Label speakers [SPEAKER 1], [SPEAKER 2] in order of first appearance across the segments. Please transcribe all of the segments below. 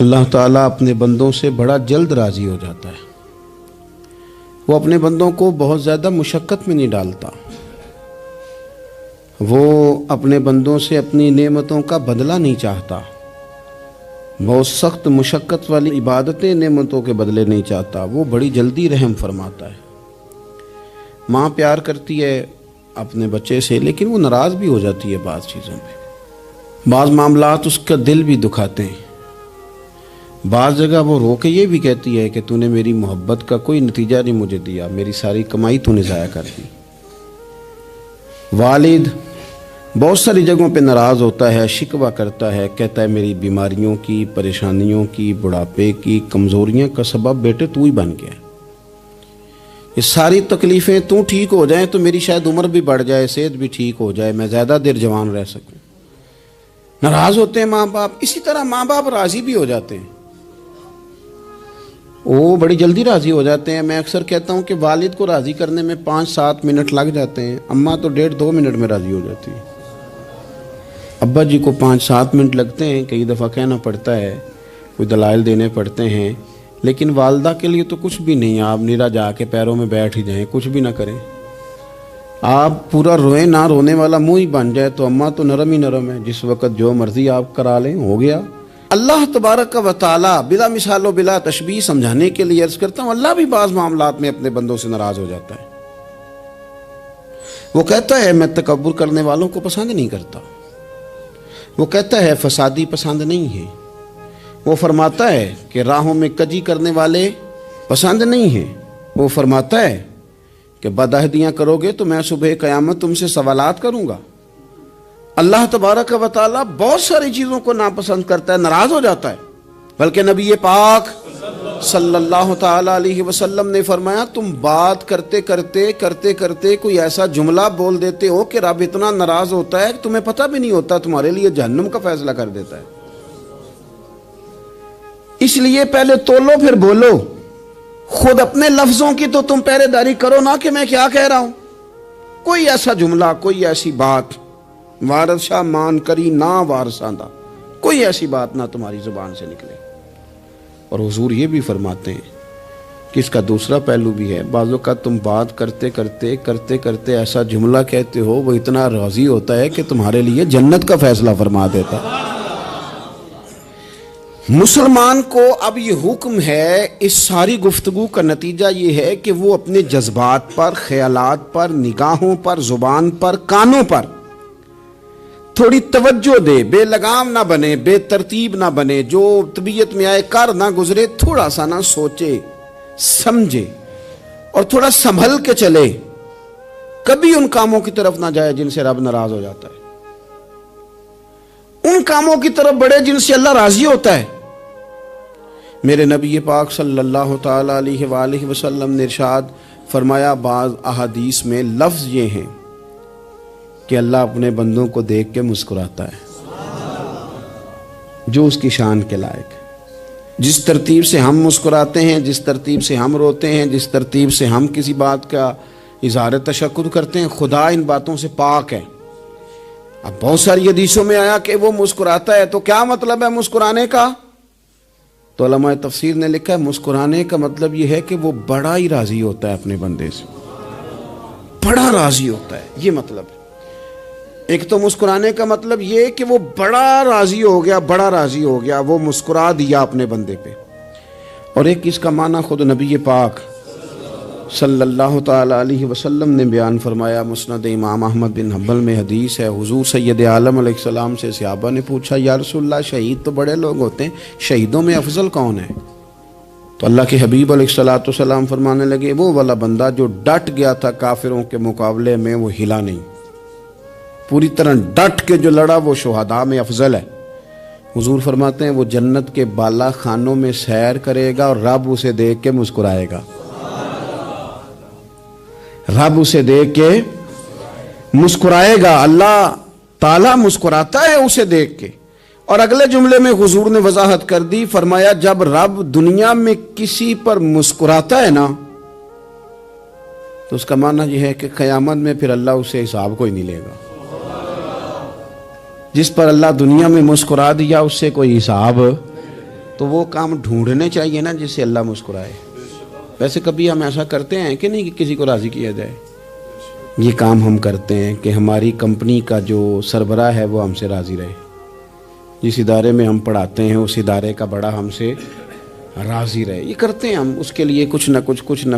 [SPEAKER 1] اللہ تعالیٰ اپنے بندوں سے بڑا جلد راضی ہو جاتا ہے۔ وہ اپنے بندوں کو بہت زیادہ مشقت میں نہیں ڈالتا۔ وہ اپنے بندوں سے اپنی نعمتوں کا بدلہ نہیں چاہتا۔ بہت سخت مشقت والی عبادتیں نعمتوں کے بدلے نہیں چاہتا۔ وہ بڑی جلدی رحم فرماتا ہے۔ ماں پیار کرتی ہے اپنے بچے سے، لیکن وہ ناراض بھی ہو جاتی ہے بعض چیزوں پہ۔ بعض معاملات اس کا دل بھی دکھاتے ہیں۔ بعض جگہ وہ رو کے یہ بھی کہتی ہے کہ تو نے میری محبت کا کوئی نتیجہ نہیں مجھے دیا، میری ساری کمائی تو نے ضائع کر دی۔ والد بہت ساری جگہوں پہ ناراض ہوتا ہے، شکوہ کرتا ہے، کہتا ہے میری بیماریوں کی، پریشانیوں کی، بڑھاپے کی، کمزوریاں کا سبب بیٹے تو ہی بن گیا۔ یہ ساری تکلیفیں تو ٹھیک ہو جائیں تو میری شاید عمر بھی بڑھ جائے، صحت بھی ٹھیک ہو جائے، میں زیادہ دیر جوان رہ سکوں۔ ناراض ہوتے ہیں ماں باپ۔ اسی طرح ماں باپ راضی بھی ہو جاتے ہیں، وہ بڑی جلدی راضی ہو جاتے ہیں۔ میں اکثر کہتا ہوں کہ والد کو راضی کرنے میں 5-7 منٹ لگ جاتے ہیں، اماں تو 1.5-2 منٹ میں راضی ہو جاتی ہے۔ ابا جی کو 5-7 منٹ لگتے ہیں، کئی دفعہ کہنا پڑتا ہے، کوئی دلائل دینے پڑتے ہیں، لیکن والدہ کے لیے تو کچھ بھی نہیں۔ آپ نیرا جا کے پیروں میں بیٹھ ہی جائیں، کچھ بھی نہ کریں، آپ پورا روئیں نہ، رونے والا منہ ہی بن جائے تو اماں تو نرم ہی نرم ہے، جس وقت جو مرضی آپ کرا لیں ہو گیا۔ اللہ تبارک و تعالیٰ بلا مثال و بلا تشبیہ سمجھانے کے لیے عرض کرتا ہوں، اللہ بھی بعض معاملات میں اپنے بندوں سے ناراض ہو جاتا ہے۔ وہ کہتا ہے میں تکبر کرنے والوں کو پسند نہیں کرتا۔ وہ کہتا ہے فسادی پسند نہیں ہے۔ وہ فرماتا ہے کہ راہوں میں کجی کرنے والے پسند نہیں ہیں۔ وہ فرماتا ہے کہ بدعہدیاں کرو گے تو میں صبح قیامت تم سے سوالات کروں گا۔ اللہ تبارک و تعالیٰ بہت ساری چیزوں کو ناپسند کرتا ہے، ناراض ہو جاتا ہے۔ بلکہ نبی پاک صلی اللہ تعالیٰ علیہ وسلم نے فرمایا تم بات کرتے کرتے کوئی ایسا جملہ بول دیتے ہو کہ رب اتنا ناراض ہوتا ہے کہ تمہیں پتہ بھی نہیں ہوتا، تمہارے لیے جہنم کا فیصلہ کر دیتا ہے۔ اس لیے پہلے تولو پھر بولو۔ خود اپنے لفظوں کی تو تم پہرے داری کرو نا کہ میں کیا کہہ رہا ہوں۔ کوئی ایسا جملہ، کوئی ایسی بات وارث شاہ مان کری نہ وارثاندہ، کوئی ایسی بات نہ تمہاری زبان سے نکلے۔ اور حضور یہ بھی فرماتے ہیں کہ اس کا دوسرا پہلو بھی ہے، بعض اوقات تم بات کرتے ایسا جملہ کہتے ہو وہ اتنا راضی ہوتا ہے کہ تمہارے لیے جنت کا فیصلہ فرما دیتا ہے۔ مسلمان کو اب یہ حکم ہے، اس ساری گفتگو کا نتیجہ یہ ہے کہ وہ اپنے جذبات پر، خیالات پر، نگاہوں پر، زبان پر، کانوں پر تھوڑی توجہ دے، بے لگام نہ بنے، بے ترتیب نہ بنے، جو طبیعت میں آئے کر نہ گزرے، تھوڑا سا نہ سوچے سمجھے اور تھوڑا سنبھل کے چلے۔ کبھی ان کاموں کی طرف نہ جائے جن سے رب ناراض ہو جاتا ہے، ان کاموں کی طرف بڑھے جن سے اللہ راضی ہوتا ہے۔ میرے نبی پاک صلی اللہ تعالیٰ علیہ وآلہ وسلم نے ارشاد فرمایا، بعض احادیث میں لفظ یہ ہیں کہ اللہ اپنے بندوں کو دیکھ کے مسکراتا ہے جو اس کی شان کے لائق ہے۔ جس ترتیب سے ہم مسکراتے ہیں، جس ترتیب سے ہم روتے ہیں، جس ترتیب سے ہم کسی بات کا اظہار تشکر کرتے ہیں، خدا ان باتوں سے پاک ہے۔ اب بہت ساری حدیثوں میں آیا کہ وہ مسکراتا ہے، تو کیا مطلب ہے مسکرانے کا؟ تو علماء تفسیر نے لکھا ہے مسکرانے کا مطلب یہ ہے کہ وہ بڑا ہی راضی ہوتا ہے اپنے بندے سے، بڑا راضی ہوتا ہے، یہ مطلب ہے۔ ایک تو مسکرانے کا مطلب یہ کہ وہ بڑا راضی ہو گیا، وہ مسکرا دیا اپنے بندے پہ۔ اور ایک اس کا معنی خود نبی پاک صلی اللہ تعالیٰ علیہ وسلم نے بیان فرمایا۔ مسند امام احمد بن حنبل میں حدیث ہے، حضور سید عالم علیہ السلام سے صحابہ نے پوچھا یا رسول اللہ شہید تو بڑے لوگ ہوتے ہیں، شہیدوں میں افضل کون ہے؟ تو اللہ کے حبیب علیہ السلام فرمانے لگے وہ والا بندہ جو ڈٹ گیا تھا کافروں کے مقابلے میں، وہ ہلا نہیں، پوری طرح ڈٹ کے جو لڑا وہ شہداء میں افضل ہے۔ حضور فرماتے ہیں وہ جنت کے بالا خانوں میں سیر کرے گا اور رب اسے دیکھ کے مسکرائے گا، رب اسے دیکھ کے مسکرائے گا، اللہ تعالیٰ مسکراتا ہے اسے دیکھ کے۔ اور اگلے جملے میں حضور نے وضاحت کر دی، فرمایا جب رب دنیا میں کسی پر مسکراتا ہے نا تو اس کا معنی یہ ہے کہ قیامت میں پھر اللہ اسے حساب کوئی نہیں لے گا۔ جس پر اللہ دنیا میں مسکرا دیا اس سے کوئی حساب تو وہ کام ڈھونڈنے چاہیے نا جس سے اللہ مسکرائے. ویسے کبھی ہم ایسا کرتے ہیں کہ نہیں کہ کسی کو راضی کیا جائے؟ یہ کام ہم کرتے ہیں کہ ہماری کمپنی کا جو سربراہ ہے وہ ہم سے راضی رہے. جس ادارے میں ہم پڑھاتے ہیں اس ادارے کا بڑا ہم سے راضی رہے. یہ کرتے ہیں ہم، اس کے لیے کچھ نہ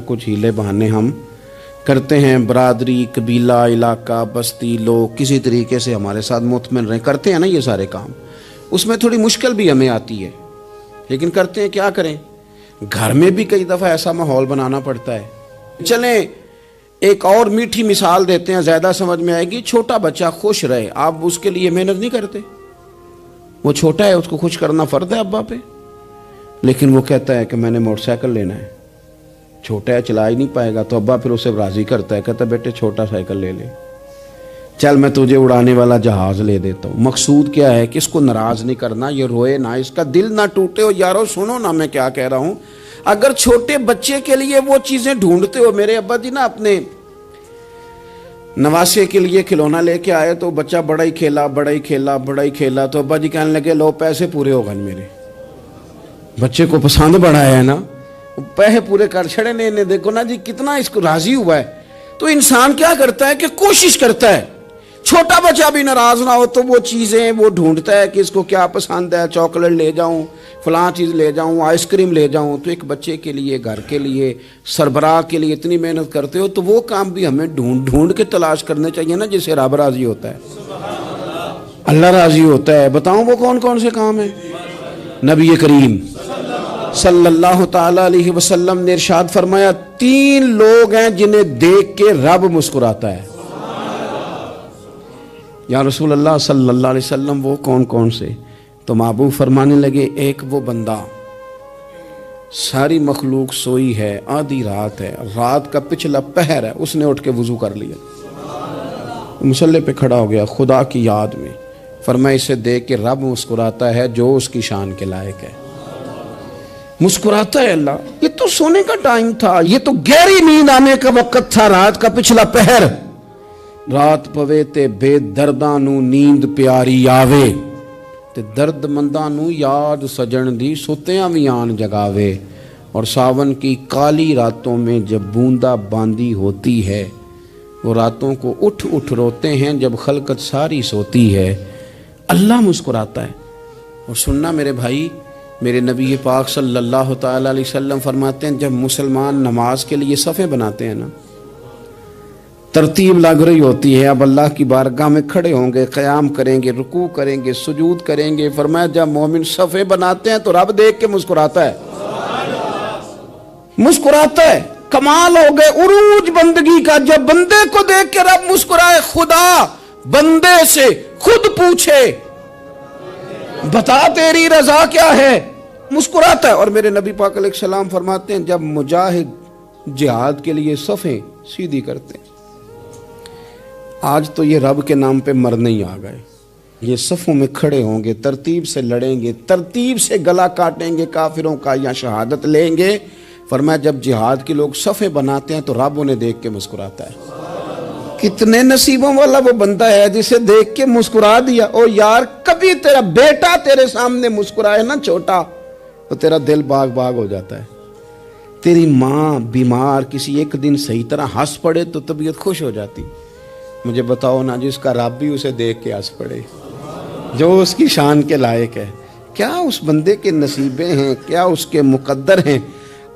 [SPEAKER 1] کچھ ہیلے بہانے ہم کرتے ہیں. برادری، قبیلہ، علاقہ، بستی، لوگ کسی طریقے سے ہمارے ساتھ مطمئن رہیں. کرتے ہیں نا یہ سارے کام. اس میں تھوڑی مشکل بھی ہمیں آتی ہے لیکن کرتے ہیں. کیا کریں، گھر میں بھی کئی دفعہ ایسا ماحول بنانا پڑتا ہے. چلیں ایک اور میٹھی مثال دیتے ہیں، زیادہ سمجھ میں آئے گی. چھوٹا بچہ خوش رہے، آپ اس کے لیے محنت نہیں کرتے. وہ چھوٹا ہے، اس کو خوش کرنا فرض ہے ابا پہ. لیکن وہ کہتا ہے کہ میں نے موٹر سائیکل لینا ہے. چھوٹا ہے، چلا ہی نہیں پائے گا، تو ابا پھر اسے راضی کرتا ہے، کہتا ہے بیٹے چھوٹا سائیکل لے لے، چل میں تجھے اڑانے والا جہاز لے دیتا ہوں. مقصود کیا ہے کہ اس کو ناراض نہیں کرنا، یہ روئے نہ، اس کا دل نہ ٹوٹے. ہو یارو سنو نا میں کیا کہہ رہا ہوں. اگر چھوٹے بچے کے لیے وہ چیزیں ڈھونڈتے ہو، میرے ابا جی نا اپنے نواسے کے لیے کھلونا لے کے آئے تو بچہ بڑا ہی کھیلا تو ابا جی کہنے لگے لو پیسے پورے ہو گئے. میرے بچے کو پسند بڑا ہے نا، پیسے پورے کر چھڑے نے. دیکھو نا جی کتنا اس کو راضی ہوا ہے. تو انسان کیا کرتا ہے کہ کوشش کرتا ہے چھوٹا بچہ بھی ناراض نہ ہو، تو وہ چیزیں وہ ڈھونڈتا ہے کہ اس کو کیا پسند ہے. چاکلیٹ لے جاؤں، فلاں چیز لے جاؤں، آئس کریم لے جاؤں. تو ایک بچے کے لیے، گھر کے لیے، سربراہ کے لیے اتنی محنت کرتے ہو، تو وہ کام بھی ہمیں ڈھونڈ کے تلاش کرنے چاہیے نا جس سے رب راضی ہوتا ہے، اللہ راضی ہوتا ہے. بتاؤں وہ کون کون سے کام ہیں؟ نبی کریم صلی اللہ تعالی علیہ وسلم نے ارشاد فرمایا 3 لوگ ہیں جنہیں دیکھ کے رب مسکراتا ہے. یا رسول اللہ صلی اللہ علیہ وسلم وہ کون کون سے؟ تو محبوب فرمانے لگے ایک وہ بندہ ساری مخلوق سوئی ہے، آدھی رات ہے، رات کا پچھلا پہر ہے، اس نے اٹھ کے وضو کر لیا، مصلی پہ کھڑا ہو گیا خدا کی یاد میں. فرمایا اسے دیکھ کے رب مسکراتا ہے جو اس کی شان کے لائق ہے. مسکراتا ہے اللہ. یہ تو سونے کا ٹائم تھا، یہ تو گہری نیند آنے کا وقت تھا، رات کا پچھلا پہر. رات پوے تے بے درداں نو نیند پیاری آوے، تے درد منداں نو یاد سجن دی ستیاں وی آن جگاوے. اور ساون کی کالی راتوں میں جب بوندا باندی ہوتی ہے، وہ راتوں کو اٹھ روتے ہیں جب خلقت ساری سوتی ہے. اللہ مسکراتا ہے. اور سننا میرے بھائی، میرے نبی پاک صلی اللہ تعالی علیہ وسلم فرماتے ہیں جب مسلمان نماز کے لیے صفیں بناتے ہیں نا، ترتیب لگ رہی ہوتی ہے، اب اللہ کی بارگاہ میں کھڑے ہوں گے، قیام کریں گے، رکوع کریں گے، سجود کریں گے. فرمایا جب مومن صفیں بناتے ہیں تو رب دیکھ کے مسکراتا ہے. مسکراتا ہے. کمال ہو گئے عروج بندگی کا. جب بندے کو دیکھ کے رب مسکرائے. خدا بندے سے خود پوچھے بتا تیری رضا کیا ہے، مسکراتا ہے. اور میرے نبی پاک علیہ السلام فرماتے ہیں جب مجاہد جہاد کے لیے صفیں سیدھی کرتے ہیں. آج تو یہ رب کے نام پہ مرنے ہی آ گئے. یہ صفوں میں کھڑے ہوں گے، ترتیب سے لڑیں گے، ترتیب سے گلا کاٹیں گے کافروں کا یا شہادت لیں گے. فرمایا جب جہاد کے لوگ صفیں بناتے ہیں تو رب انہیں دیکھ کے مسکراتا ہے. کتنے نصیبوں والا وہ بندہ ہے جسے دیکھ کے مسکرا دیا. او یار کبھی تیرا بیٹا تیرے سامنے مسکرائے نا چھوٹا، تو تیرا دل باغ باغ ہو جاتا ہے. تیری ماں بیمار کسی ایک دن صحیح طرح ہنس پڑے تو طبیعت خوش ہو جاتی. مجھے بتاؤ نا جس کا رب بھی اسے دیکھ کے ہنس پڑے، جو اس کی شان کے لائق ہے، کیا اس بندے کے نصیبیں ہیں، کیا اس کے مقدر ہیں.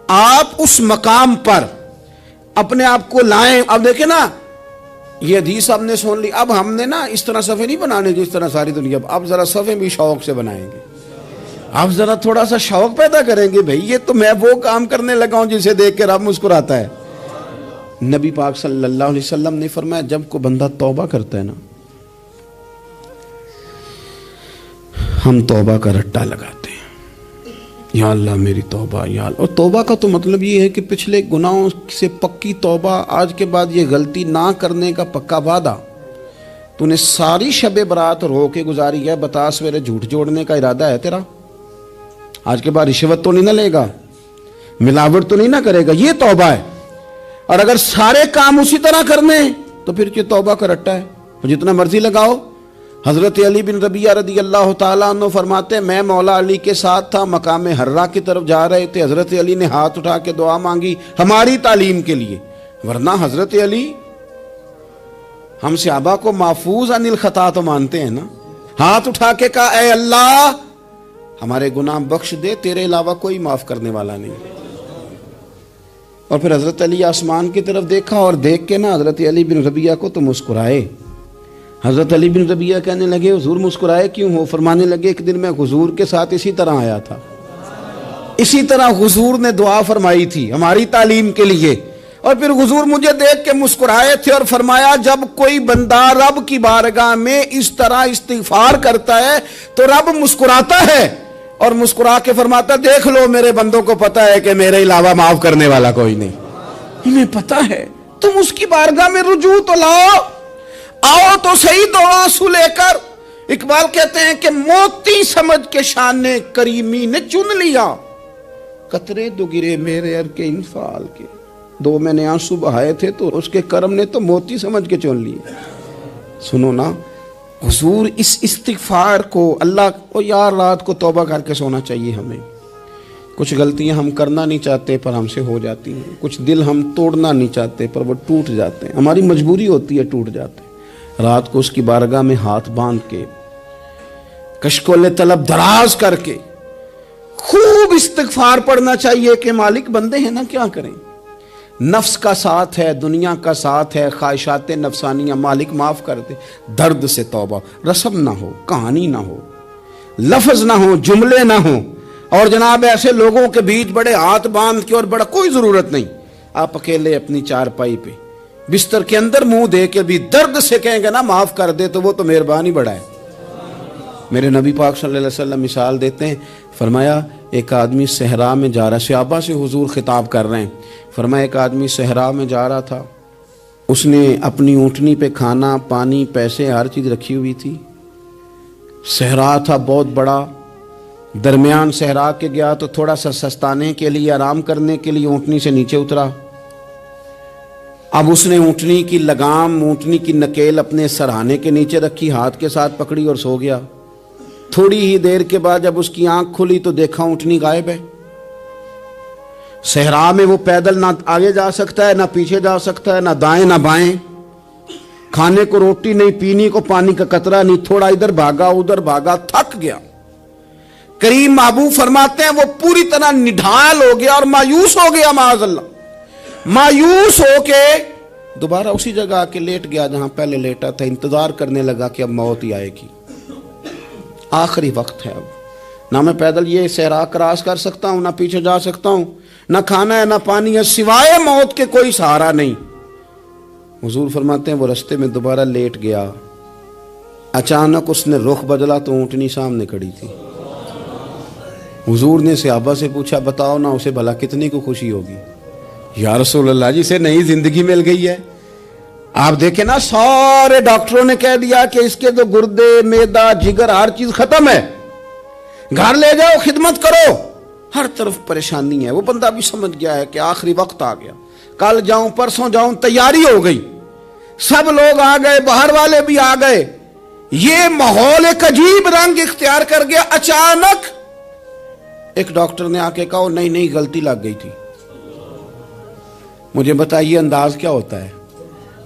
[SPEAKER 1] آپ اس مقام پر اپنے آپ کو لائیں. اب دیکھیں نا یہ حدیث آپ نے سن لی. اب ہم نے نا اس طرح صفحے نہیں بنانے جس طرح ساری دنیا. اب ذرا صفحے بھی شوق سے بنائیں گے. اب ذرا تھوڑا سا شوق پیدا کریں گے. بھئی یہ تو میں وہ کام کرنے لگا ہوں جسے دیکھ کے رب مسکراتا ہے. نبی پاک صلی اللہ علیہ وسلم نے فرمایا جب کو بندہ توبہ کرتا ہے نا، ہم توبہ کا رٹا لگاتے ہیں، یا اللہ میری توبہ یا اللہ. اور توبہ کا تو مطلب یہ ہے کہ پچھلے گناہوں سے پکی توبہ، آج کے بعد یہ غلطی نہ کرنے کا پکا وعدہ. تو نے ساری شب برات رو کے گزاری ہے، بتا سویرے جھوٹ جوڑنے کا ارادہ ہے تیرا؟ آج کے بعد رشوت تو نہیں نہ لے گا، ملاوٹ تو نہیں نہ کرے گا، یہ توبہ ہے. اور اگر سارے کام اسی طرح کرنے تو پھر یہ توبہ کا رٹا ہے. جتنا مرضی لگاؤ، حضرت علی بن ربیعہ رضی اللہ تعالیٰ عنہ فرماتے ہیں میں مولا علی کے ساتھ تھا، مقام حرہ کی طرف جا رہے تھے، حضرت علی نے ہاتھ اٹھا کے دعا مانگی ہماری تعلیم کے لیے، ورنہ حضرت علی ہم صحابہ کو محفوظ عن الخطا تو مانتے ہیں نا، ہاتھ اٹھا کے کہا اے اللہ ہمارے گناہ بخش دے، تیرے علاوہ کوئی معاف کرنے والا نہیں۔ اور پھر حضرت علی آسمان کی طرف دیکھا اور دیکھ کے نا حضرت علی بن ربیعہ کو تو مسکرائے۔ حضرت علی بن ربیعہ کہنے لگے حضور مسکرائے کیوں ہو؟ فرمانے لگے ایک دن میں حضور کے ساتھ اسی طرح آیا تھا، اسی طرح حضور نے دعا فرمائی تھی ہماری تعلیم کے لیے، اور پھر حضور مجھے دیکھ کے مسکرائے تھے اور فرمایا جب کوئی بندہ رب کی بارگاہ میں اس طرح استغفار کرتا ہے تو رب مسکراتا ہے اور مسکرا کے فرماتا دیکھ لو میرے بندوں کو پتا ہے کہ میرے علاوہ معاف کرنے والا کوئی نہیں، انہیں پتا ہے، تم اس کی بارگاہ میں رجوع تو لاؤ، آؤ تو صحیح دو آنسو لے کر۔ اقبال کہتے ہیں کہ موتی سمجھ کے شان کریمی نے چن لیا، قطرے دو گرے میرے ار کے انفعال کے، دو میں نے آنسو بہائے تھے تو اس کے کرم نے تو موتی سمجھ کے چن لیے۔ سنو نا حضور اس استغفار کو اللہ کو یار رات کو توبہ کر کے سونا چاہیے ہمیں، کچھ غلطیاں ہم کرنا نہیں چاہتے پر ہم سے ہو جاتی ہیں، کچھ دل ہم توڑنا نہیں چاہتے پر وہ ٹوٹ جاتے ہیں، ہماری مجبوری ہوتی ہے ٹوٹ جاتے ہیں، رات کو اس کی بارگاہ میں ہاتھ باندھ کے کشکول طلب دراز کر کے خوب استغفار پڑھنا چاہیے کہ مالک بندے ہیں نا کیا کریں، نفس کا ساتھ ہے، دنیا کا ساتھ ہے، خواہشات نفسانیہ، مالک معاف کر دے، درد سے توبہ، رسم نہ ہو، کہانی نہ ہو، لفظ نہ ہو، جملے نہ ہو، اور جناب ایسے لوگوں کے بیچ بڑے ہاتھ باندھ کے اور بڑا کوئی ضرورت نہیں، آپ اکیلے اپنی چارپائی پہ بستر کے اندر منہ دے کے بھی درد سے کہیں گے نا معاف کر دے تو وہ تو مہربانی بڑا ہے۔ میرے نبی پاک صلی اللہ علیہ وسلم مثال دیتے ہیں، فرمایا ایک آدمی صحرا میں جا رہا، صحابہ سے حضور خطاب کر رہے ہیں، فرمایا ایک آدمی صحرا میں جا رہا تھا، اس نے اپنی اونٹنی پہ کھانا پانی پیسے ہر چیز رکھی ہوئی تھی، صحرا تھا بہت بڑا، درمیان صحرا کے گیا تو تھوڑا سا سستانے کے لیے آرام کرنے کے لیے اونٹنی سے نیچے اترا، اب اس نے اونٹنی کی لگام اونٹنی کی نکیل اپنے سرہانے کے نیچے رکھی، ہاتھ کے ساتھ پکڑی اور سو گیا، تھوڑی ہی دیر کے بعد جب اس کی آنکھ کھلی تو دیکھا اونٹنی غائب ہے، صحرا میں وہ پیدل نہ آگے جا سکتا ہے نہ پیچھے جا سکتا ہے، نہ دائیں نہ بائیں، کھانے کو روٹی نہیں، پینے کو پانی کا قطرہ نہیں، تھوڑا ادھر بھاگا ادھر بھاگا تھک گیا، کریم محبوب فرماتے ہیں وہ پوری طرح نڈھال ہو گیا اور مایوس ہو گیا، معاذ اللہ، مایوس ہو کے دوبارہ اسی جگہ آ کے لیٹ گیا جہاں پہلے لیٹا تھا، انتظار کرنے لگا کہ اب موت ہی آئے گی، آخری وقت ہے، اب نہ میں پیدل یہ صحرا کراس کر سکتا ہوں، نہ پیچھے جا سکتا ہوں، نہ کھانا ہے نہ پانی ہے، سوائے موت کے کوئی سہارا نہیں۔ حضور فرماتے ہیں وہ رستے میں دوبارہ لیٹ گیا، اچانک اس نے رخ بدلا تو اونٹنی سامنے کھڑی تھی، حضور نے صحابہ سے پوچھا بتاؤ نا اسے بھلا کتنی کو خوشی ہوگی؟ یا رسول اللہ جی سے نئی زندگی مل گئی ہے۔ آپ دیکھیں نا سارے ڈاکٹروں نے کہہ دیا کہ اس کے تو گردے معدہ جگر ہر چیز ختم ہے، گھر لے جاؤ خدمت کرو، ہر طرف پریشانی ہے، وہ بندہ بھی سمجھ گیا ہے کہ آخری وقت آ گیا، کل جاؤں پرسوں جاؤں، تیاری ہو گئی، سب لوگ آ گئے، باہر والے بھی آ گئے، یہ ماحول ایک عجیب رنگ اختیار کر گیا۔ اچانک ایک ڈاکٹر نے آ کے کہا نہیں نہیں غلطی لگ گئی تھی۔ مجھے بتائیے انداز کیا ہوتا ہے؟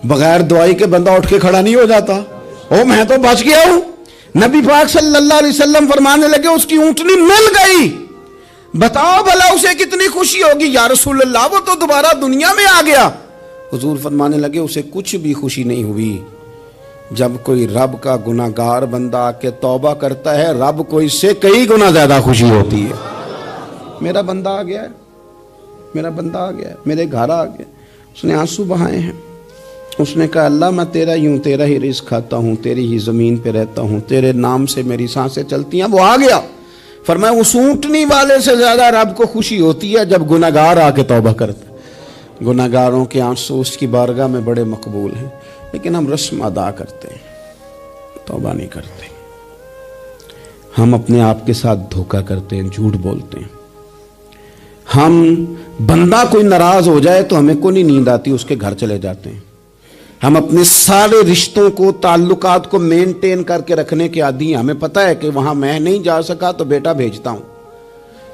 [SPEAKER 1] بغیر دوائی کے بندہ اٹھ کے کھڑا نہیں ہو جاتا، او میں تو بچ گیا ہوں۔ نبی پاک صلی اللہ علیہ وسلم فرمانے لگے اس کی اونٹنی مل گئی، بتاؤ بھلا اسے کتنی خوشی ہوگی؟ یا رسول اللہ وہ تو دوبارہ دنیا میں آ گیا۔ حضور فرمانے لگے اسے کچھ بھی خوشی نہیں ہوئی۔ جب کوئی رب کا گناہگار بندہ آ کے توبہ کرتا ہے، رب کو اس سے کئی گنا زیادہ خوشی ہوتی ہے۔ میرا بندہ آ گیا ہے، میرا بندہ آ گیا ہے، میرے گھر آ گیا، اس نے آنسو بہائے ہیں، اس نے کہا اللہ میں تیرا ہی ہوں، تیرا ہی رزق کھاتا ہوں، تیری ہی زمین پہ رہتا ہوں، تیرے نام سے میری سانسیں چلتی ہیں۔ وہ آ گیا، فرمایا اس اونٹنی والے سے زیادہ رب کو خوشی ہوتی ہے جب گناہگار آ کے توبہ کرتا ہے۔ گناہگاروں کے آنسو اس کی بارگاہ میں بڑے مقبول ہیں، لیکن ہم رسم ادا کرتے ہیں، توبہ نہیں کرتے، ہم اپنے آپ کے ساتھ دھوکہ کرتے ہیں، جھوٹ بولتے ہیں۔ ہم بندہ کوئی ناراض ہو جائے تو ہمیں کو نہیں نیند آتی، اس کے گھر چلے جاتے ہیں، ہم اپنے سارے رشتوں کو تعلقات کو مینٹین کر کے رکھنے کے عادی ہیں. ہمیں پتہ ہے کہ وہاں میں نہیں جا سکا تو بیٹا بھیجتا ہوں,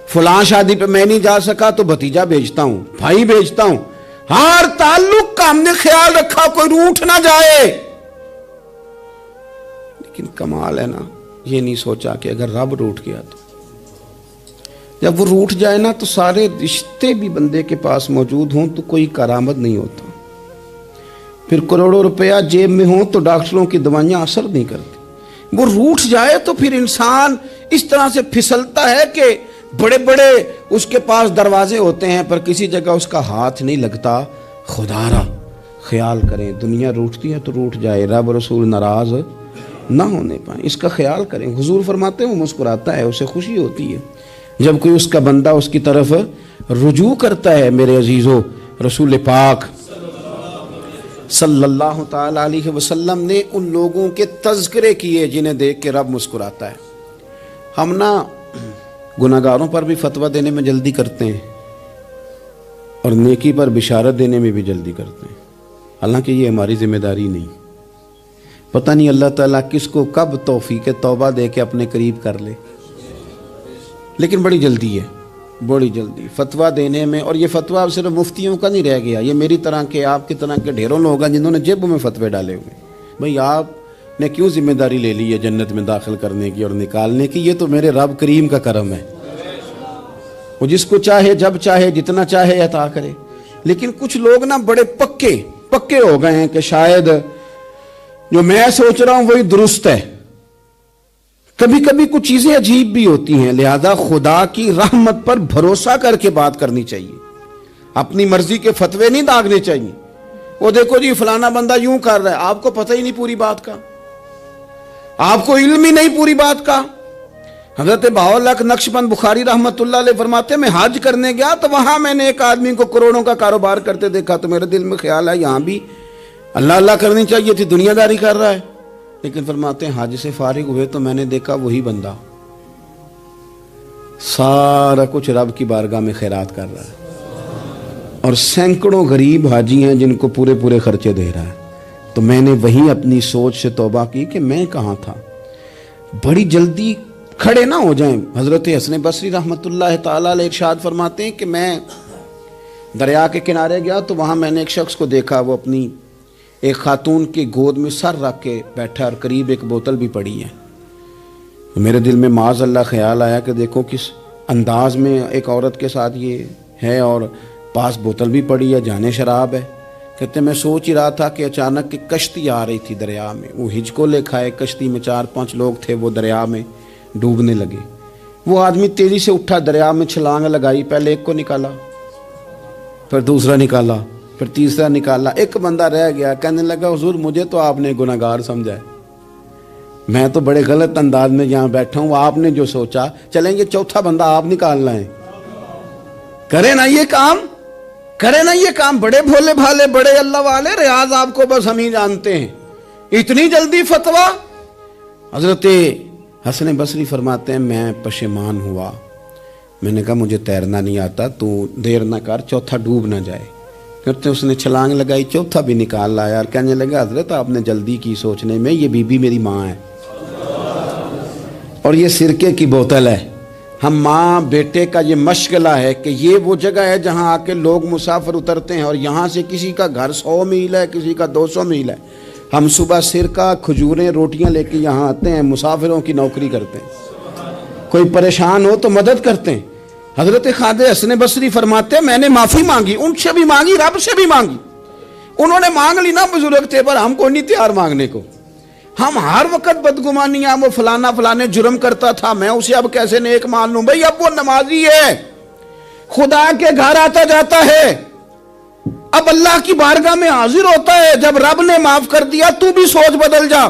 [SPEAKER 1] فلاں شادی پہ میں نہیں جا سکا تو بھتیجا بھیجتا ہوں, بھائی بھیجتا ہوں. ہر تعلق کا ہم نے خیال رکھا کوئی روٹھ نہ جائے. لیکن کمال ہے نا, یہ نہیں سوچا کہ اگر رب روٹھ گیا تو جب وہ روٹھ جائے نا تو سارے رشتے بھی بندے کے پاس موجود ہوں تو کوئی کارآمد نہیں ہوتا. پھر کروڑوں روپیہ جیب میں ہوں تو ڈاکٹروں کی دوائیاں اثر نہیں کرتی. وہ روٹھ جائے تو پھر انسان اس طرح سے پھسلتا ہے کہ بڑے بڑے اس کے پاس دروازے ہوتے ہیں پر کسی جگہ اس کا ہاتھ نہیں لگتا. خدا را خیال کریں, دنیا روٹتی ہے تو روٹھ جائے, رب رسول ناراض نہ ہونے پائیں, اس کا خیال کریں. حضور فرماتے ہیں وہ مسکراتا ہے, اسے خوشی ہوتی ہے جب کوئی اس کا بندہ اس کی طرف رجوع کرتا ہے. میرے عزیزو, رسول پاک صلی اللہ تعالی علیہ وسلم نے ان لوگوں کے تذکرے کیے جنہیں دیکھ کے رب مسکراتا ہے. ہم نا گناہگاروں پر بھی فتویٰ دینے میں جلدی کرتے ہیں اور نیکی پر بشارت دینے میں بھی جلدی کرتے ہیں, حالانکہ یہ ہماری ذمہ داری نہیں. پتہ نہیں اللہ تعالیٰ کس کو کب توفیق توبہ دے کے اپنے قریب کر لے, لیکن بڑی جلدی ہے, بڑی جلدی فتویٰ دینے میں. اور یہ فتویٰ اب صرف مفتیوں کا نہیں رہ گیا, یہ میری طرح کے آپ کی طرح کے ڈھیروں لوگ ہیں جنہوں نے جیبوں میں فتوے ڈالے ہوئے. بھئی آپ نے کیوں ذمہ داری لے لی ہے جنت میں داخل کرنے کی اور نکالنے کی؟ یہ تو میرے رب کریم کا کرم ہے, وہ جس کو چاہے جب چاہے جتنا چاہے عطا کرے. لیکن کچھ لوگ نا بڑے پکے ہو گئے ہیں کہ شاید جو میں سوچ رہا ہوں وہی درست ہے. کبھی کبھی کچھ چیزیں عجیب بھی ہوتی ہیں, لہذا خدا کی رحمت پر بھروسہ کر کے بات کرنی چاہیے. اپنی مرضی کے فتوے نہیں داغنے چاہیے. وہ دیکھو جی فلانا بندہ یوں کر رہا ہے, آپ کو پتہ ہی نہیں پوری بات کا, آپ کو علم ہی نہیں پوری بات کا. حضرت بہاءاللہ نقشبند بخاری رحمت اللہ علیہ فرماتے ہیں میں حج کرنے گیا تو وہاں میں نے ایک آدمی کو کروڑوں کا کاروبار کرتے دیکھا تو میرے دل میں خیال ہے یہاں بھی اللہ اللہ کرنی چاہیے تھی, دنیا داری کر رہا ہے. لیکن فرماتے ہیں حج سے فارغ ہوئے تو میں نے دیکھا وہی بندہ سارا کچھ رب کی بارگاہ میں خیرات کر رہا ہے, اور سینکڑوں غریب حاجی ہیں جن کو پورے خرچے دے رہا ہے. تو میں نے وہی اپنی سوچ سے توبہ کی کہ میں کہاں تھا. بڑی جلدی کھڑے نہ ہو جائیں. حضرت حسن بصری رحمت اللہ تعالی علیہ ارشاد فرماتے ہیں کہ میں دریا کے کنارے گیا تو وہاں میں نے ایک شخص کو دیکھا, وہ اپنی ایک خاتون کی گود میں سر رکھ کے بیٹھا اور قریب ایک بوتل بھی پڑی ہے. میرے دل میں معاذ اللہ خیال آیا کہ دیکھو کس انداز میں ایک عورت کے ساتھ یہ ہے اور پاس بوتل بھی پڑی ہے, جانے شراب ہے. کہتے میں سوچ ہی رہا تھا کہ اچانک کی کشتی آ رہی تھی دریا میں, وہ ہجکو لے کھائے, کشتی میں 4-5 لوگ تھے, وہ دریا میں ڈوبنے لگے. وہ آدمی تیزی سے اٹھا, دریا میں چھلانگ لگائی, پہلے ایک کو نکالا, پھر دوسرا نکالا, پھر تیسرا نکالا. ایک بندہ رہ گیا, کہنے لگا حضور مجھے تو آپ نے گناہگار سمجھا ہے, میں تو بڑے غلط انداز میں یہاں بیٹھا ہوں, آپ نے جو سوچا چلیں گے چوتھا بندہ آپ نکالنا ہے, کرے نا یہ کام, کرے نا یہ کام. بڑے بھولے بھالے بڑے اللہ والے, ریاض آپ کو بس ہم ہی جانتے ہیں. اتنی جلدی فتویٰ. حضرت حسن بصری فرماتے ہیں میں پشیمان ہوا, میں نے کہا مجھے تیرنا نہیں آتا, تو دیر نہ کر چوتھا ڈوب نہ جائے. کرتے اس نے چھلانگ لگائی, چوتھا بھی نکال لایا اور کہنے لگا حضرت آپ نے جلدی کی سوچنے میں, یہ بی بی میری ماں ہے اور یہ سرکے کی بوتل ہے. ہم ماں بیٹے کا یہ مشغلہ ہے کہ یہ وہ جگہ ہے جہاں آ کے لوگ مسافر اترتے ہیں, اور یہاں سے کسی کا گھر 100 میل ہے, کسی کا 200 میل ہے. ہم صبح سرکہ کھجوریں روٹیاں لے کے یہاں آتے ہیں, مسافروں کی نوکری کرتے ہیں, کوئی پریشان ہو تو مدد کرتے ہیں. حضرت خواجہ حسن بصری فرماتے ہیں میں نے معافی مانگی, ان سے بھی مانگی, رب سے بھی مانگی. انہوں نے مانگ لی نا, بزرگ تھے, پر ہم کو نہیں تیار مانگنے کو. ہم ہر وقت بدگمانیاں, وہ فلانے جرم کرتا تھا, میں اسے اب کیسے نیک مان لوں. بھئی اب وہ نمازی ہے, خدا کے گھر آتا جاتا ہے, اب اللہ کی بارگاہ میں حاضر ہوتا ہے. جب رب نے معاف کر دیا تو بھی سوچ بدل جا.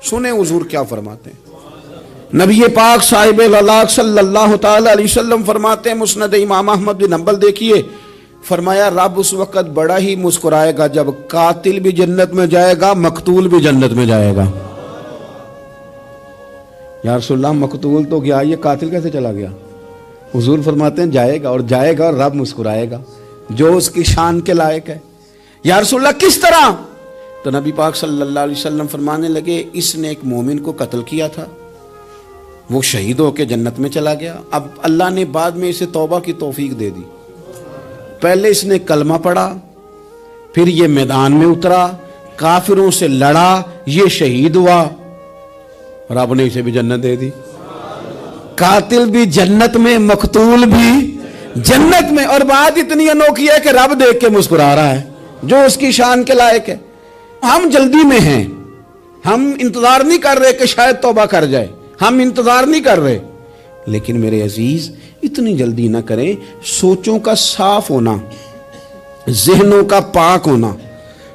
[SPEAKER 1] سنیں حضور کیا فرماتے ہیں. نبی پاک صاحب الاخلاق صلی اللہ تعالی علیہ وسلم فرماتے ہیں, مسند امام احمد بن حنبل دیکھیے, فرمایا رب اس وقت بڑا ہی مسکرائے گا جب قاتل بھی جنت میں جائے گا, مقتول بھی جنت میں جائے گا. یا رسول اللہ مقتول تو گیا, یہ قاتل کیسے چلا گیا؟ حضور فرماتے ہیں جائے گا, اور جائے گا اور رب مسکرائے گا جو اس کی شان کے لائق ہے. یا رسول اللہ کس طرح؟ تو نبی پاک صلی اللہ علیہ وسلم فرمانے لگے اس نے ایک مومن کو قتل کیا تھا، وہ شہید ہو کے جنت میں چلا گیا، اب اللہ نے بعد میں اسے توبہ کی توفیق دے دی۔ پہلے اس نے کلمہ پڑھا، پھر یہ میدان میں اترا، کافروں سے لڑا، یہ شہید ہوا، رب نے اسے بھی جنت دے دی۔ قاتل بھی جنت میں، مقتول بھی جنت میں، اور بات اتنی انوکھی ہے کہ رب دیکھ کے مسکرا رہا ہے، جو اس کی شان کے لائق ہے۔ ہم جلدی میں ہیں، ہم انتظار نہیں کر رہے کہ شاید توبہ کر جائے، ہم انتظار نہیں کر رہے، لیکن میرے عزیز اتنی جلدی نہ کریں۔ سوچوں کا صاف ہونا، ذہنوں کا پاک ہونا،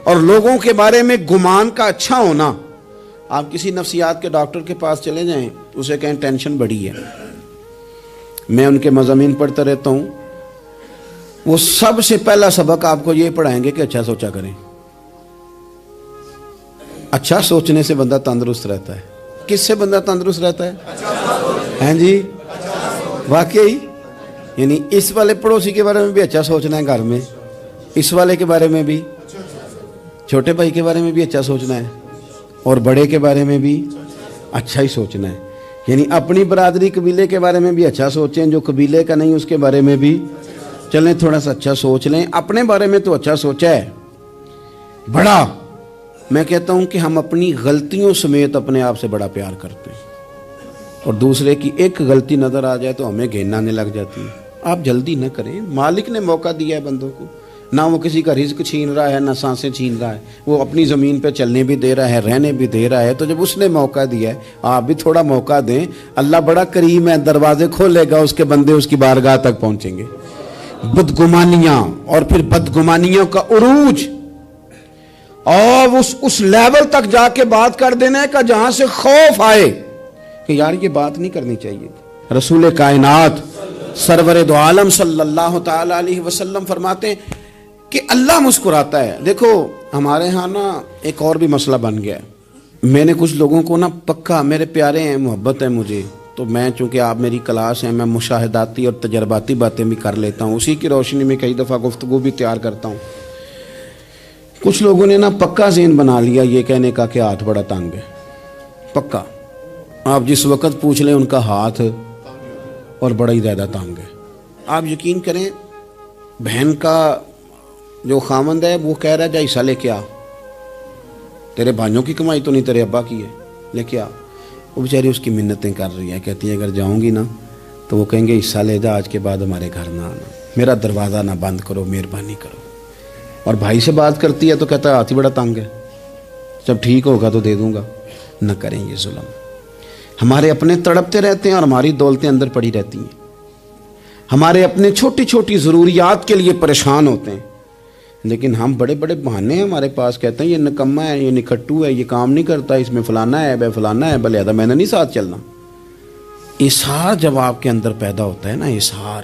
[SPEAKER 1] اور لوگوں کے بارے میں گمان کا اچھا ہونا۔ آپ کسی نفسیات کے ڈاکٹر کے پاس چلے جائیں، اسے کہیں ٹینشن بڑی ہے، میں ان کے مضامین پڑھتا رہتا ہوں، وہ سب سے پہلا سبق آپ کو یہ پڑھائیں گے کہ اچھا سوچا کریں۔ اچھا سوچنے سے بندہ تندرست رہتا ہے۔ کس سے بندہ تندرست رہتا ہے؟ ہیں جی، واقعی، یعنی اس والے پڑوسی کے بارے میں بھی اچھا سوچنا ہے گھر میں، اس والے کے بارے میں بھی، چھوٹے بھائی کے بارے میں بھی اچھا سوچنا ہے، اور بڑے کے بارے میں بھی اچھا ہی سوچنا ہے۔ یعنی اپنی برادری قبیلے کے بارے میں بھی اچھا سوچیں، جو قبیلے کا نہیں اس کے بارے میں بھی چلیں تھوڑا سا اچھا سوچ لیں۔ اپنے بارے میں تو اچھا سوچا ہے بڑا، میں کہتا ہوں کہ ہم اپنی غلطیوں سمیت اپنے آپ سے بڑا پیار کرتے ہیں، اور دوسرے کی ایک غلطی نظر آ جائے تو ہمیں گھین آنے لگ جاتی ہے۔ آپ جلدی نہ کریں، مالک نے موقع دیا ہے بندوں کو، نہ وہ کسی کا رزق چھین رہا ہے، نہ سانسیں چھین رہا ہے، وہ اپنی زمین پہ چلنے بھی دے رہا ہے، رہنے بھی دے رہا ہے۔ تو جب اس نے موقع دیا ہے، آپ بھی تھوڑا موقع دیں۔ اللہ بڑا کریم ہے، دروازے کھولے گا، اس کے بندے اس کی بارگاہ تک پہنچیں گے۔ بدگمانیاں اور پھر بدگمانیوں کا عروج، اور اس لیول تک جا کے بات کر دینا کا جہاں سے خوف آئے کہ یار یہ بات نہیں کرنی چاہیے۔ رسول کائنات سرور دو عالم صلی اللہ تعالی علیہ وسلم فرماتے ہیں کہ اللہ مسکراتا ہے۔ دیکھو ہمارے ہاں نا ایک اور بھی مسئلہ بن گیا ہے، میں نے کچھ لوگوں کو نا پکا، میرے پیارے ہیں، محبت ہے مجھے، تو میں چونکہ آپ میری کلاس ہیں، میں مشاہداتی اور تجرباتی باتیں بھی کر لیتا ہوں، اسی کی روشنی میں کئی دفعہ گفتگو بھی تیار کرتا ہوں۔ کچھ لوگوں نے نا پکا ذہن بنا لیا یہ کہنے کا کہ ہاتھ بڑا تنگ ہے، پکا، آپ جس وقت پوچھ لیں ان کا ہاتھ اور بڑا ہی زیادہ تنگ ہے۔ آپ یقین کریں، بہن کا جو خامند ہے وہ کہہ رہا ہے جا حصہ لے کے آ، تیرے بھائیوں کی کمائی تو نہیں، تیرے ابا کی ہے، لے کے آ۔ وہ بیچاری اس کی منتیں کر رہی ہے، کہتی ہے اگر جاؤں گی نا تو وہ کہیں گے حصہ لے جا، آج کے بعد ہمارے گھر نہ آنا، میرا دروازہ نہ بند کرو، مہربانی کرو۔ اور بھائی سے بات کرتی ہے تو کہتا ہے ہاتھ ہی بڑا تنگ ہے، جب ٹھیک ہوگا تو دے دوں گا۔ نہ کریں یہ ظلم۔ ہمارے اپنے تڑپتے رہتے ہیں اور ہماری دولتیں اندر پڑی رہتی ہیں، ہمارے اپنے چھوٹی چھوٹی ضروریات کے لیے پریشان ہوتے ہیں، لیکن ہم بڑے بڑے بہانے ہیں ہمارے پاس، کہتے ہیں یہ نکمہ ہے، یہ نکھٹو ہے، یہ کام نہیں کرتا، اس میں فلانا ہے، بے فلانا ہے، بلے میں نے نہیں ساتھ چلنا۔ اظہار جب آپ کے اندر پیدا ہوتا ہے نا، اظہار،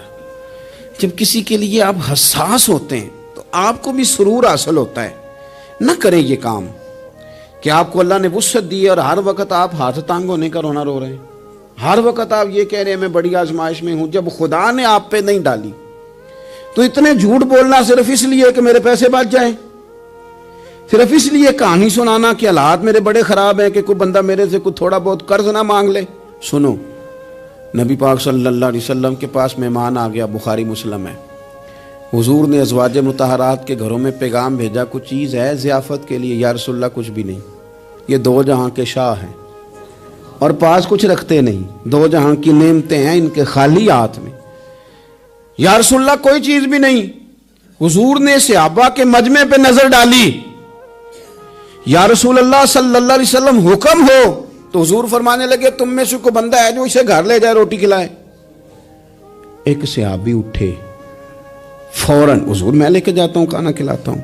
[SPEAKER 1] جب کسی کے لیے آپ حساس ہوتے ہیں تو آپ کو بھی سرور حاصل ہوتا ہے۔ نہ کریں یہ کام کہ آپ کو اللہ نے وسعت دی ہے اور ہر وقت آپ ہاتھ تانگ ہونے کا رونا رو رہے ہیں، ہر وقت آپ یہ کہہ رہے ہیں میں بڑی آزمائش میں ہوں، جب خدا نے آپ پہ نہیں ڈالی۔ تو اتنے جھوٹ بولنا صرف اس لیے کہ میرے پیسے بچ جائیں، صرف اس لیے کہانی سنانا کہ حالات میرے بڑے خراب ہیں کہ کوئی بندہ میرے سے کوئی تھوڑا بہت قرض نہ مانگ لے۔ سنو، نبی پاک صلی اللہ علیہ وسلم کے پاس مہمان آ گیا، بخاری مسلم ہے، حضور نے ازواج مطہرات کے گھروں میں پیغام بھیجا، کچھ چیز ہے ضیافت کے لیے؟ یا رسول اللہ کچھ بھی نہیں، یہ دو جہاں کے شاہ ہیں اور پاس کچھ رکھتے نہیں، دو جہاں کی نعمتیں ہیں ان کے خالی ہاتھ میں۔ یا رسول اللہ کوئی چیز بھی نہیں۔ حضور نے صحابہ کے مجمع پہ نظر ڈالی، یا رسول اللہ صلی اللہ علیہ وسلم حکم ہو، تو حضور فرمانے لگے تم میں سے کوئی بندہ ہے جو اسے گھر لے جائے روٹی کھلائے؟ ایک صحابی اٹھے فوراً، حضور میں لے کے جاتا ہوں کھانا کھلاتا ہوں۔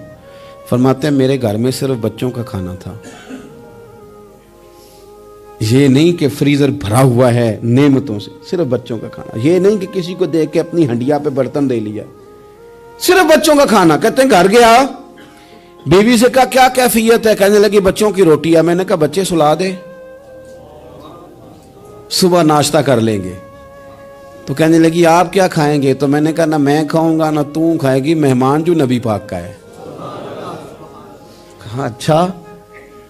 [SPEAKER 1] فرماتے ہیں میرے گھر میں صرف بچوں کا کھانا تھا، یہ نہیں کہ فریزر بھرا ہوا ہے نعمتوں سے، صرف بچوں کا کھانا، یہ نہیں کہ کسی کو دیکھ کے اپنی ہنڈیا پہ برتن دے لیا، صرف بچوں کا کھانا۔ کہتے ہیں گھر گیا، بیوی سے کہا کیا کیفیت ہے؟ کہنے لگی بچوں کی روٹی ہے۔ میں نے کہا بچے سلا دے، صبح ناشتہ کر لیں گے۔ تو کہنے لگی آپ کیا کھائیں گے؟ تو میں نے کہا نہ میں کھاؤں گا نہ تو کھائے گی، مہمان جو نبی پاک کا ہے۔ کہا اچھا،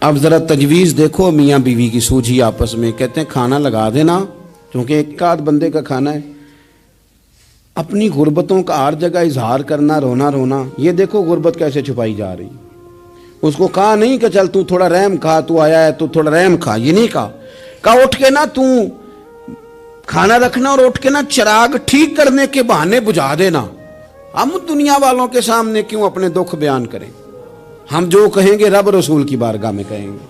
[SPEAKER 1] اب ذرا تجویز دیکھو میاں بیوی کی سوجھی آپس میں، کہتے ہیں کھانا لگا دینا، کیونکہ ایک آدھ بندے کا کھانا ہے، اپنی غربتوں کا ہر جگہ اظہار کرنا، رونا رونا، یہ دیکھو غربت کیسے چھپائی جا رہی۔ اس کو کہا نہیں کہ چل تو تھوڑا رحم کھا، تو آیا ہے تو تھوڑا رحم کھا، یہ نہیں کہا اٹھ کے نا تو کھانا رکھنا اور اٹھ کے نا چراغ ٹھیک کرنے کے بہانے بجھا دینا۔ ہم دنیا والوں کے سامنے کیوں اپنے دکھ بیان کریں؟ ہم جو کہیں گے رب رسول کی بارگاہ میں کہیں گے۔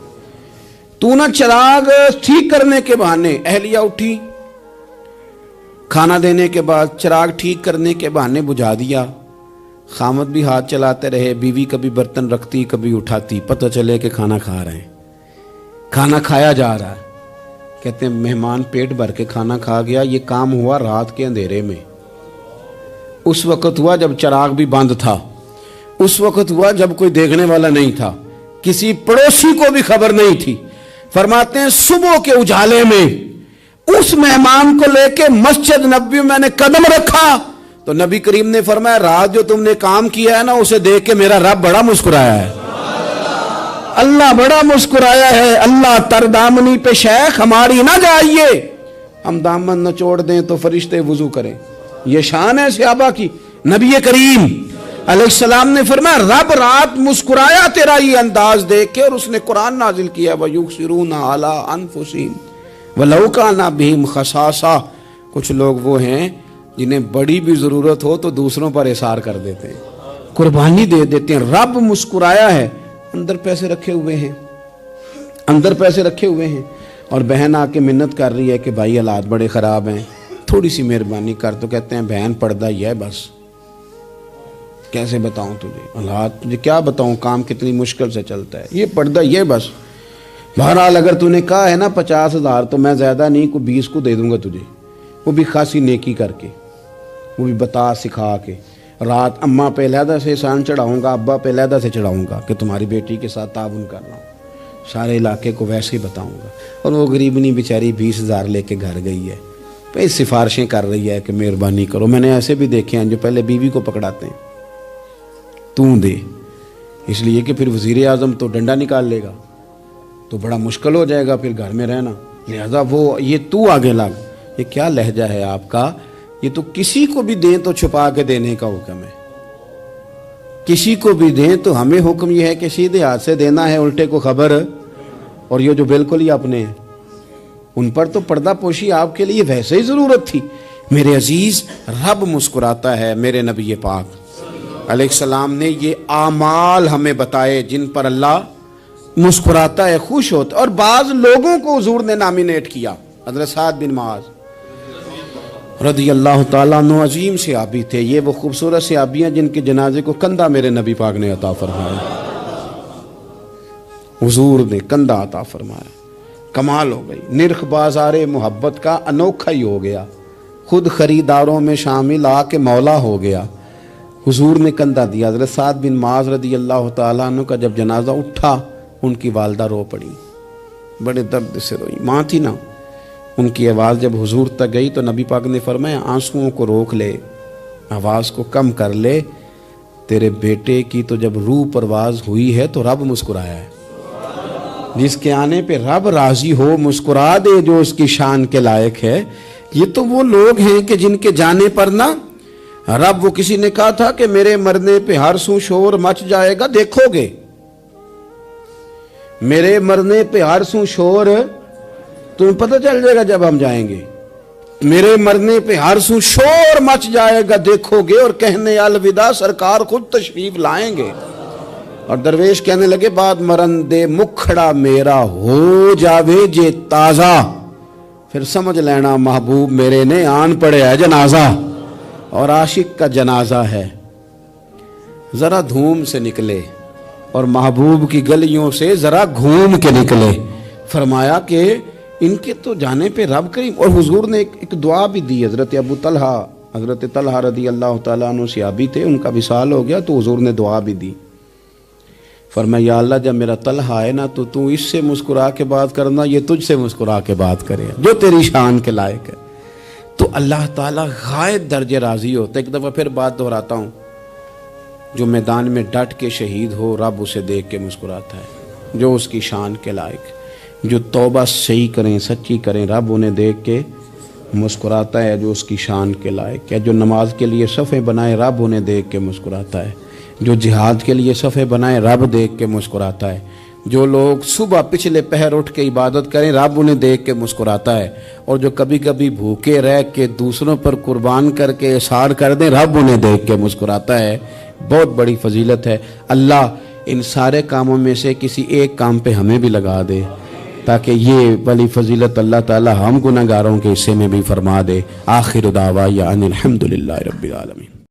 [SPEAKER 1] تو نا چراغ ٹھیک کرنے کے بہانے، اہلیہ اٹھی کھانا دینے کے بعد چراغ ٹھیک کرنے کے بہانے بجھا دیا، خامد بھی ہاتھ چلاتے رہے، بیوی کبھی برتن رکھتی کبھی اٹھاتی، پتہ چلے کہ کھانا کھا رہے ہیں، کھانا کھایا جا رہا ہے۔ کہتے ہیں مہمان پیٹ بھر کے کھانا کھا گیا، یہ کام ہوا رات کے اندھیرے میں، اس وقت ہوا جب چراغ بھی بند تھا، اس وقت ہوا جب کوئی دیکھنے والا نہیں تھا، کسی پڑوسی کو بھی خبر نہیں تھی۔ فرماتے ہیں صبح کے اجالے میں اس مہمان کو لے کے مسجد نبوی میں نے قدم رکھا تو نبی کریم نے فرمایا رات جو تم نے کام کیا ہے نا اسے دیکھ کے میرا رب بڑا مسکرایا ہے، اللہ بڑا مسکرایا ہے۔ اللہ تر دامنی پہ شیخ ہماری نہ جائیے، ہم دامن نہ چھوڑ دیں تو فرشتے وضو کریں، یہ شان ہے صحابہ کی۔ نبی کریم علیہ السلام نے فرمایا رب رات مسکرایا تیرا یہ انداز دیکھ کے، اور اس نے قرآن نازل کیا وَيُؤْثِرُونَ عَلَىٰ أَنفُسِهِمْ وَلَوْ كَانَ بِهِمْ خَصَاصَةٌ۔ کچھ لوگ وہ ہیں جنہیں بڑی بھی ضرورت ہو تو دوسروں پر اثار کر دیتے ہیں، قربانی دے دیتے ہیں۔ رب مسکرایا ہے، اندر پیسے رکھے ہوئے ہیں، اندر پیسے رکھے ہوئے ہیں، اور بہن آ کے منت کر رہی ہے کہ بھائی حالات بڑے خراب ہیں، تھوڑی سی مہربانی کر، تو کہتے ہیں بہن پردہ ہی ہے بس، کیسے بتاؤں تجھے حالات، تجھے کیا بتاؤں کام کتنی مشکل سے چلتا ہے، یہ پردہ یہ بس۔ بہرحال اگر تو نے کہا ہے نا 50,000 تو میں زیادہ نہیں کوئی 20 کو دے دوں گا تجھے، وہ بھی خاصی نیکی کر کے، وہ بھی بتا سکھا کے۔ رات اماں پہ علیحدہ سے احسان چڑھاؤں گا، ابا پہ علیحدہ سے چڑھاؤں گا کہ تمہاری بیٹی کے ساتھ تعاون کر رہا ہوں، سارے علاقے کو ویسے ہی بتاؤں گا۔ اور وہ غریبنی بیچاری 20,000 لے کے گھر گئی ہے، پھر سفارشیں کر رہی ہے کہ مہربانی کرو۔ میں نے ایسے بھی دیکھے ہیں جو پہلے بیوی کو پکڑاتے ہیں تو دے، اس لیے کہ پھر وزیر اعظم تو ڈنڈا نکال لے گا تو بڑا مشکل ہو جائے گا پھر گھر میں رہنا، لہذا وہ یہ تو آگے لگ۔ یہ کیا لہجہ ہے آپ کا؟ یہ تو کسی کو بھی دیں تو چھپا کے دینے کا حکم ہے، کسی کو بھی دیں تو ہمیں حکم یہ ہے کہ سیدھے ہاتھ سے دینا ہے، الٹے کو خبر۔ اور یہ جو بالکل ہی اپنے ہیں ان پر تو پردہ پوشی آپ کے لیے ویسے ہی ضرورت تھی۔ میرے عزیز رب مسکراتا ہے، میرے نبی پاک علیہ السلام نے یہ اعمال ہمیں بتائے جن پر اللہ مسکراتا ہے، خوش ہوتا ہے۔ اور بعض لوگوں کو حضور نے نامینیٹ کیا، حضرت سعد بن معاذ رضی اللہ تعالیٰ عنہ عظیم صحابی تھے، یہ وہ خوبصورت صحابیاں جن کے جنازے کو کندھا میرے نبی پاک نے عطا فرمایا، حضور نے کندھا عطا فرمایا، کمال ہو گئی۔ نرخ بازار محبت کا انوکھا ہی ہو گیا، خود خریداروں میں شامل آ کے مولا ہو گیا، حضور نے کندھا دیا۔ حضرت سعد بن معاذ رضی اللہ تعالیٰ عنہ کا جب جنازہ اٹھا ان کی والدہ رو پڑی، بڑے درد سے روئی، ماں تھی نا، ان کی آواز جب حضور تک گئی تو نبی پاک نے فرمایا آنسوؤں کو روک لے، آواز کو کم کر لے، تیرے بیٹے کی تو جب روح پرواز ہوئی ہے تو رب مسکرایا ہے، جس کے آنے پہ رب راضی ہو مسکرا دے جو اس کی شان کے لائق ہے۔ یہ تو وہ لوگ ہیں کہ جن کے جانے پر نا رب، وہ کسی نے کہا تھا کہ میرے مرنے پہ ہر سو شور مچ جائے گا، دیکھو گے میرے مرنے پہ ہر سو شور، تمہیں پتہ چل جائے گا جب ہم جائیں گے، میرے مرنے پہ ہر سو شور مچ جائے گا دیکھو گے، اور کہنے الوداع سرکار خود تشریف لائیں گے۔ اور درویش کہنے لگے بعد مرندے مکھڑا میرا ہو جاوے جے تازہ، پھر سمجھ لینا محبوب میرے نے آن پڑے ہے جنازہ، اور عاشق کا جنازہ ہے، ذرا دھوم سے نکلے اور محبوب کی گلیوں سے ذرا گھوم کے نکلے۔ فرمایا کہ ان کے تو جانے پہ رب کریم، اور حضور نے ایک دعا بھی دی۔ حضرت ابو طلحہ، حضرت طلحہ رضی اللہ تعالیٰ عنہ صحابی تھے، ان کا وصال ہو گیا تو حضور نے دعا بھی دی، فرمایا یا اللہ جب میرا طلحہ ہے نا تو اس سے مسکرا کے بات کرنا، یہ تجھ سے مسکرا کے بات کرے جو تیری شان کے لائق ہے۔ تو اللہ تعالیٰ غائب درجے راضی ہوتا ہے۔ ایک دفعہ پھر بات دہراتا ہوں، جو میدان میں ڈٹ کے شہید ہو رب اسے دیکھ کے مسکراتا ہے، جو اس کی شان کے لائق، جو توبہ صحیح کریں، سچی کریں، رب انہیں دیکھ کے مسکراتا ہے جو اس کی شان کے لائق ہے۔ جو نماز کے لیے صفیں بنائے، رب انہیں دیکھ کے مسکراتا ہے۔ جو جہاد کے لیے صفیں بنائے، رب دیکھ کے مسکراتا ہے۔ جو لوگ صبح پچھلے پہر اٹھ کے عبادت کریں، رب انہیں دیکھ کے مسکراتا ہے۔ اور جو کبھی کبھی بھوکے رہ کے دوسروں پر قربان کر کے احسان کر دیں، رب انہیں دیکھ کے مسکراتا ہے۔ بہت بڑی فضیلت ہے۔ اللہ ان سارے کاموں میں سے کسی ایک کام پہ ہمیں بھی لگا دے، تاکہ یہ بڑی فضیلت اللہ تعالی ہم گناہگاروں کے حصے میں بھی فرما دے۔ آخر دعوانا ان الحمدللہ رب العالمین۔